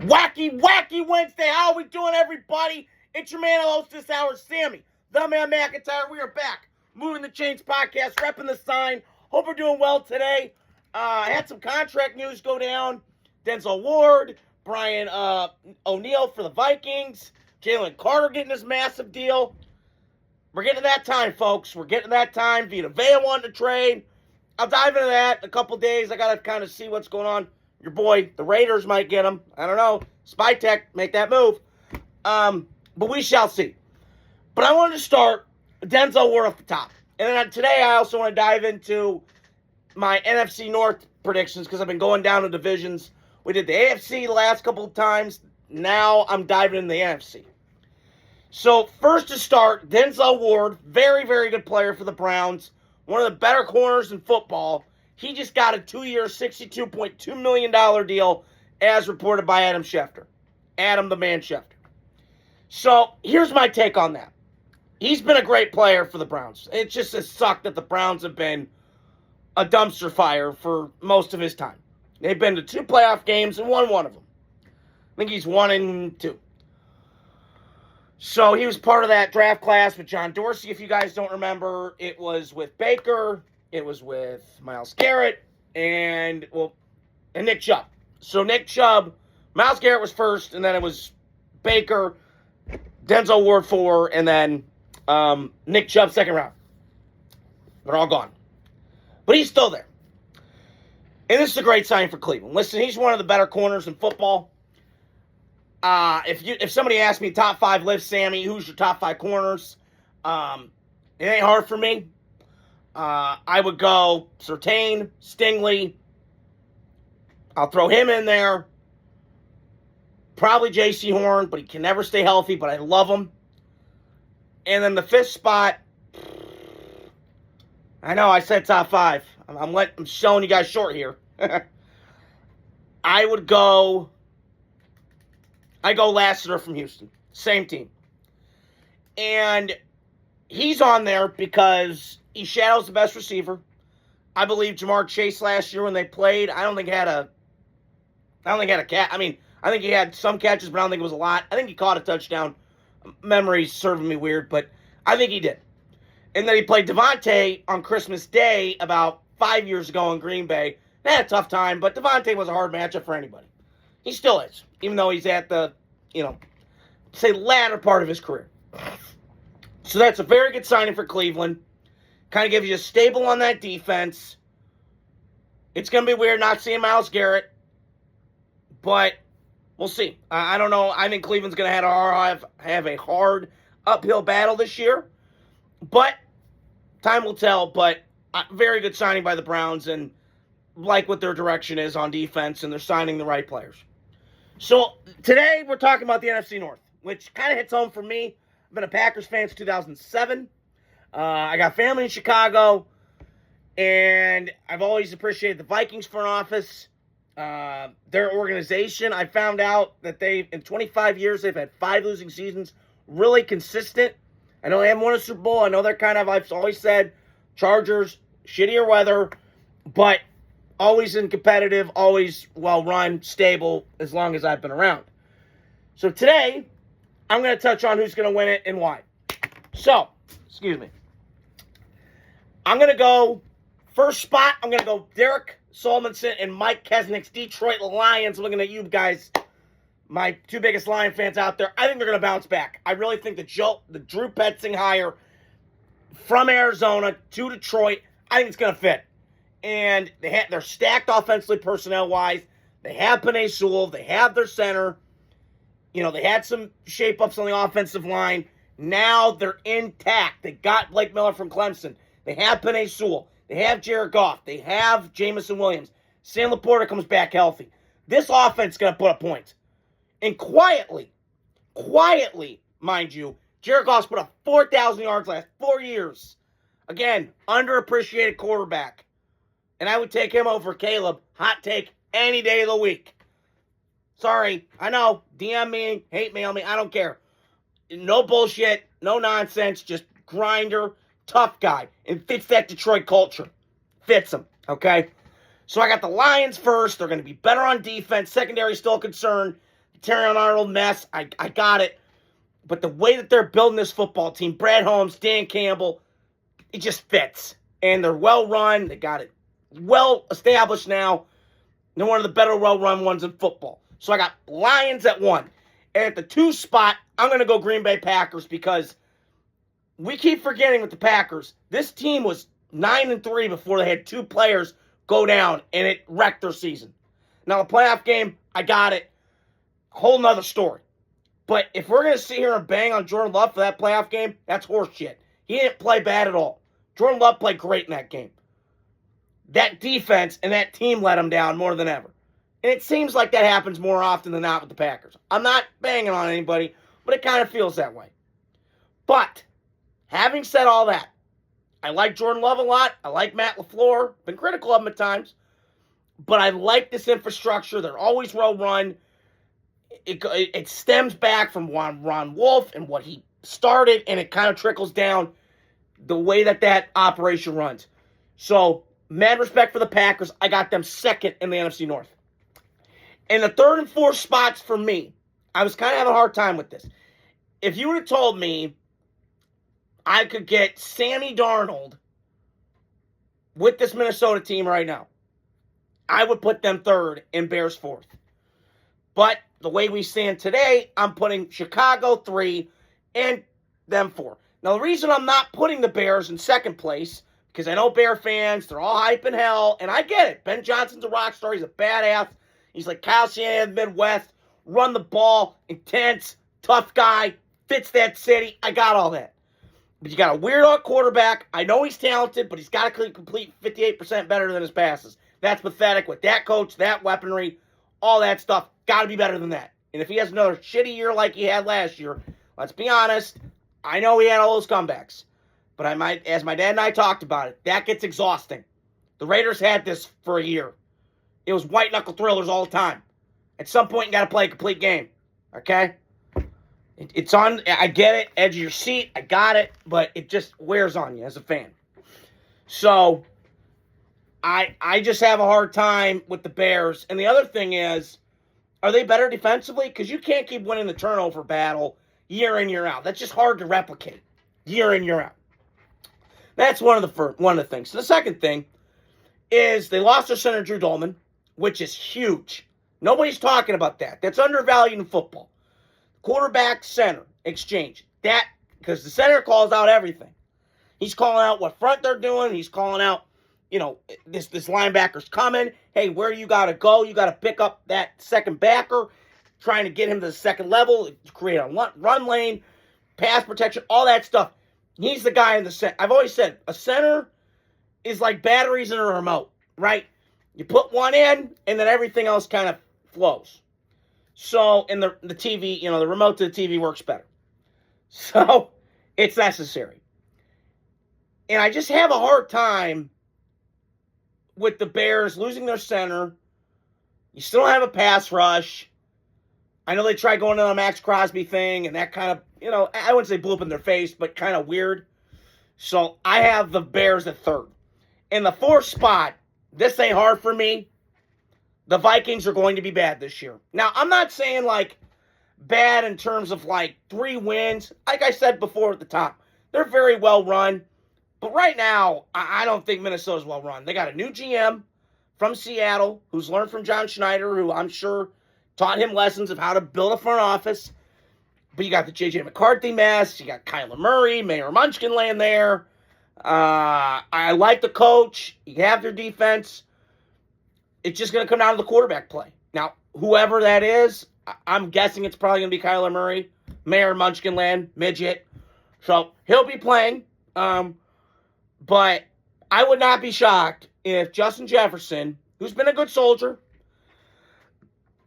Wacky Wednesday. How are we doing, everybody? It's your man, host this hour, Sammy, the man McIntyre. We are back. Moving the Chains podcast, repping the sign. Hope we're doing well today. I had some contract news go down. Denzel Ward, Brian O'Neill for the Vikings, Jalen Carter getting this massive deal. We're getting to that time, folks. We're getting to that time. Vita Vea wanting to trade. I'll dive into that in a couple days. I got to kind of see what's going on. Your boy, the Raiders might get him. I don't know. Spy Tech, make that move. But we shall see. But I wanted to start Denzel Ward off the top. And then today I also want to dive into my NFC North predictions because I've been going down the divisions. We did the AFC the last couple of times. Now I'm diving into the NFC. So first to start, Denzel Ward, very, very good player for the Browns. One of the better corners in football. He just got a 2-year, $62.2 million deal as reported by Adam Schefter. Adam the man Schefter. So here's my take on that. He's been a great player for the Browns. It just has sucked that the Browns have been a dumpster fire for most of his time. They've been to 2 playoff games and won one of them. I think he's 1-2. So he was part of that draft class with John Dorsey. If you guys don't remember, it was with Baker, it was with Myles Garrett, and Nick Chubb. So Nick Chubb, Myles Garrett was first, and then it was Baker, Denzel Ward 4, and then Nick Chubb second round. They're all gone. But he's still there. And this is a great sign for Cleveland. Listen, he's one of the better corners in football. If somebody asked me top 5 lists, Sammy, who's your top 5 corners? It ain't hard for me. I would go Surtain, Stingley. I'll throw him in there. Probably J.C. Horn, but he can never stay healthy, but I love him. And then the 5th spot, I know I said top 5. I'm showing you guys short here. I go Lassiter from Houston. Same team. And he's on there because he shadows the best receiver. I believe Jamar Chase last year when they played, I don't think he had a catch. I mean, I think he had some catches, but I don't think it was a lot. I think he caught a touchdown. Memory's serving me weird, but I think he did. And then he played Devontae on Christmas Day about 5 years ago in Green Bay. They had a tough time, but Devontae was a hard matchup for anybody. He still is, even though he's at the, latter part of his career. So that's a very good signing for Cleveland. Kind of gives you a stable on that defense. It's going to be weird not seeing Myles Garrett, but we'll see. I don't know. I think Cleveland's going to have a hard uphill battle this year, but time will tell. But very good signing by the Browns, and like what their direction is on defense, and they're signing the right players. So today we're talking about the NFC North, which kind of hits home for me. I've been a Packers fan since 2007. I got family in Chicago, and I've always appreciated the Vikings front office. Their organization, I found out that in 25 years, they've had 5 losing seasons, really consistent. I know they haven't won a Super Bowl. I know they're I've always said, Chargers, shittier weather, but always in competitive, always well-run, stable, as long as I've been around. So today, I'm going to touch on who's going to win it and why. So, excuse me. I'm going to go, first spot, I'm going to go Derek Solomon and Mike Kesnick's Detroit Lions. Looking at you guys, my 2 biggest Lion fans out there. I think they're going to bounce back. I really think the Drew Petzing hire from Arizona to Detroit, I think it's going to fit. And they're stacked offensively, personnel-wise. They have Penei Sewell. They have their center. They had some shape-ups on the offensive line. Now they're intact. They got Blake Miller from Clemson. They have Penei Sewell. They have Jared Goff. They have Jamison Williams. Sam Laporta comes back healthy. This offense is going to put up points. And quietly, mind you, Jared Goff's put up 4,000 yards last 4 years. Again, underappreciated quarterback. And I would take him over Caleb. Hot take any day of the week. Sorry, I know. DM me, hate mail me, I don't care. No bullshit, no nonsense, just grinder, tough guy. And fits that Detroit culture. Fits him, okay? So I got the Lions first. They're going to be better on defense. Secondary still a concern. Terrion Arnold mess. I got it. But the way that they're building this football team, Brad Holmes, Dan Campbell, it just fits. And they're well run. They got it well established now. They're one of the better well-run ones in football. So I got Lions at 1. And at the 2 spot, I'm going to go Green Bay Packers because we keep forgetting with the Packers, this team was 9-3 before they had 2 players go down, and it wrecked their season. Now, the playoff game, I got it. Whole nother story. But if we're going to sit here and bang on Jordan Love for that playoff game, that's horseshit. He didn't play bad at all. Jordan Love played great in that game. That defense and that team let him down more than ever. And it seems like that happens more often than not with the Packers. I'm not banging on anybody, but it kind of feels that way. But, having said all that, I like Jordan Love a lot. I like Matt LaFleur. Been critical of him at times. But I like this infrastructure. They're always well run. It stems back from Ron Wolf and what he started, and it kind of trickles down the way that operation runs. So, mad respect for the Packers. I got them second in the NFC North. In the 3rd and 4th spots for me, I was kind of having a hard time with this. If you would have told me I could get Sammy Darnold with this Minnesota team right now, I would put them 3rd and Bears 4th. But the way we stand today, I'm putting Chicago 3 and them 4. Now, the reason I'm not putting the Bears in 2nd place, because I know Bear fans, they're all hype in hell, and I get it. Ben Johnson's a rock star. He's a badass. He's like Kyle Shanahan of the Midwest. Run the ball, intense, tough guy, fits that city. I got all that. But you got a weirdo quarterback. I know he's talented, but he's got to complete 58% better than his passes. That's pathetic with that coach, that weaponry, all that stuff. Got to be better than that. And if he has another shitty year like he had last year, let's be honest, I know he had all those comebacks. But as my dad and I talked about it, that gets exhausting. The Raiders had this for a year. It was white-knuckle thrillers all the time. At some point, you got to play a complete game. Okay? It's on. I get it. Edge of your seat. I got it. But it just wears on you as a fan. So, I just have a hard time with the Bears. And the other thing is, are they better defensively? Because you can't keep winning the turnover battle year in, year out. That's just hard to replicate year in, year out. That's one of the things. So the second thing is they lost their center, Drew Dolman, which is huge. Nobody's talking about that. That's undervalued in football. Quarterback, center, exchange. That, because the center calls out everything. He's calling out what front they're doing. He's calling out, this linebacker's coming. Hey, where you got to go? You got to pick up that second backer, trying to get him to the second level, create a run lane, pass protection, all that stuff. He's the guy in the center. I've always said a center is like batteries in a remote, right? You put one in, and then everything else kind of flows. So, in the TV, the remote to the TV works better. So, it's necessary. And I just have a hard time with the Bears losing their center. You still don't have a pass rush. I know they tried going to the Max Crosby thing, and that kind of, I wouldn't say blew up in their face, but kind of weird. So, I have the Bears at 3rd. In the 4th spot, this ain't hard for me. The Vikings are going to be bad this year. Now, I'm not saying, bad in terms of, 3 wins. Like I said before at the top, they're very well run. But right now, I don't think Minnesota's well run. They got a new GM from Seattle who's learned from John Schneider, who I'm sure taught him lessons of how to build a front office. But you got the J.J. McCarthy mess. You got Kyler Murray, Mayor Munchkinland there. I like the coach. You have their defense. It's just going to come down to the quarterback play. Now, whoever that is, I'm guessing it's probably going to be Kyler Murray, Mayor Munchkinland, midget. So he'll be playing. But I would not be shocked if Justin Jefferson, who's been a good soldier,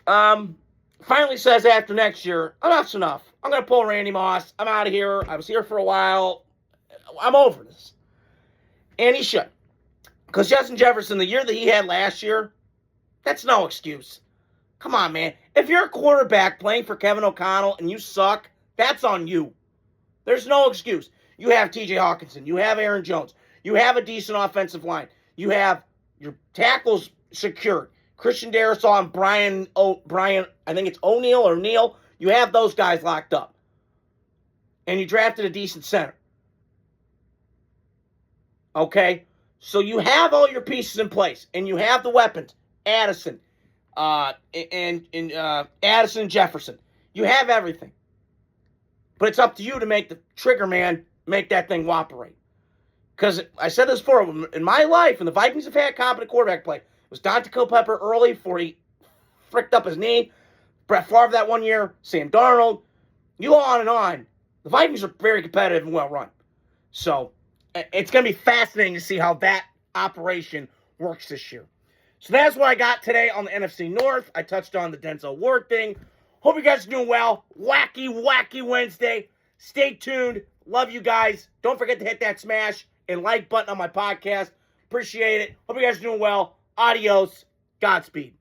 finally says after next year, enough's enough. I'm going to pull Randy Moss. I'm out of here. I was here for a while. I'm over this. And he should. Because Justin Jefferson, the year that he had last year, that's no excuse. Come on, man. If you're a quarterback playing for Kevin O'Connell and you suck, that's on you. There's no excuse. You have T.J. Hawkinson. You have Aaron Jones. You have a decent offensive line. You have your tackles secured. Christian Darrisaw and Brian, I think it's O'Neal or Neal. You have those guys locked up. And you drafted a decent center. Okay? So you have all your pieces in place. And you have the weapons. Addison. Addison and Jefferson. You have everything. But it's up to you to make the trigger man make that thing operate. Because I said this before, in my life, when the Vikings have had competent quarterback play, it was Dante Culpepper early before he fricked up his knee. Brett Favre that one year, Sam Darnold. You go on and on. The Vikings are very competitive and well run. So it's going to be fascinating to see how that operation works this year. So that's what I got today on the NFC North. I touched on the Denzel Ward thing. Hope you guys are doing well. Wacky Wednesday. Stay tuned. Love you guys. Don't forget to hit that smash and like button on my podcast. Appreciate it. Hope you guys are doing well. Adios. Godspeed.